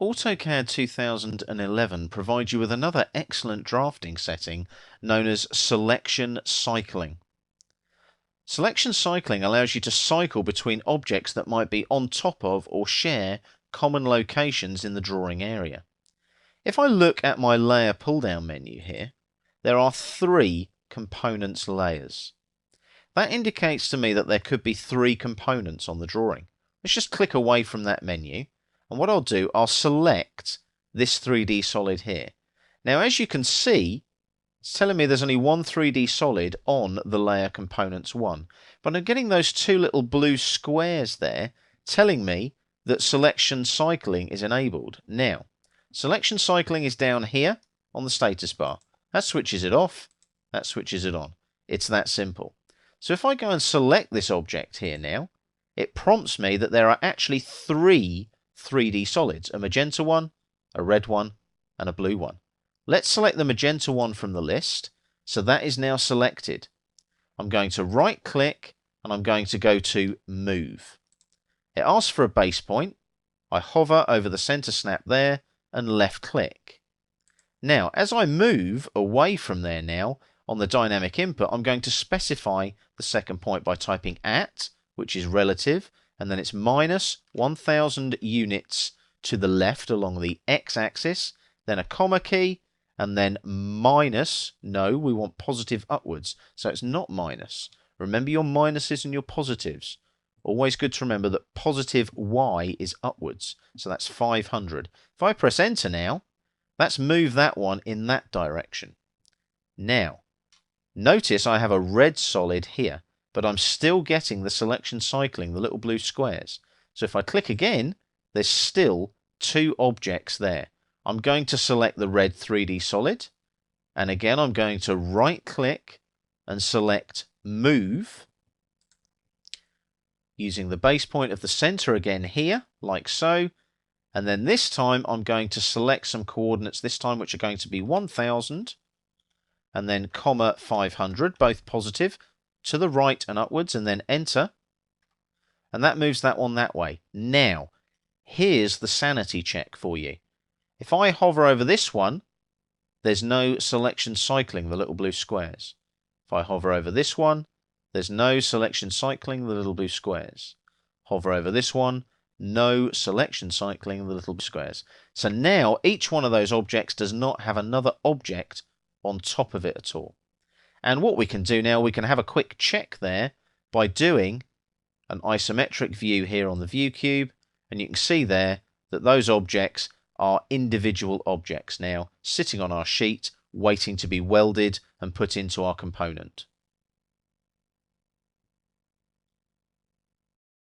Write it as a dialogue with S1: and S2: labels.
S1: AutoCAD 2011 provides you with another excellent drafting setting known as selection cycling. Selection cycling allows you to cycle between objects that might be on top of or share common locations in the drawing area. If I look at my layer pull-down menu here, there are 3 components layers. That indicates to me that there could be 3 components on the drawing. Let's just click away from that menu. And what I'll do, I'll select this 3D solid here. Now, as you can see, it's telling me there's only one 3D solid on the layer components 1. But I'm getting those 2 little blue squares there telling me that selection cycling is enabled. Now, selection cycling is down here on the status bar. That switches it off, that switches it on. It's that simple. So if I go and select this object here now, it prompts me that there are actually 3 3D solids, a magenta one, a red one, and a blue one. Let's select the magenta one from the list. So that is now selected. I'm going to right click and I'm going to go to move. It asks for a base point. I hover over the center snap there and left click. Now, as I move away from there now on the dynamic input, I'm going to specify the second point by typing at, which is relative, and then it's minus 1000 units to the left along the x-axis, then a comma key, and then minus, no, we want positive upwards, so it's not minus. Remember your minuses and your positives. Always good to remember that positive y is upwards, so that's 500. If I press enter now, let's move that one in that direction. Now, notice I have a red solid here, but I'm still getting the selection cycling, the little blue squares. So if I click again, there's still 2 objects there. I'm going to select the red 3D solid, and again I'm going to right click and select move, using the base point of the center again here, like so, and then this time I'm going to select some coordinates this time, which are going to be 1000, and then comma 500, both positive, to the right and upwards, and then enter, and that moves that one that way. Now, here's the sanity check for you. If I hover over this one, there's no selection cycling, the little blue squares. If I hover over this one, there's no selection cycling, the little blue squares. Hover over this one, no selection cycling, the little blue squares. So now each one of those objects does not have another object on top of it at all. And what we can do now, we can have a quick check there by doing an isometric view here on the view cube, and you can see there that those objects are individual objects now sitting on our sheet waiting to be welded and put into our component.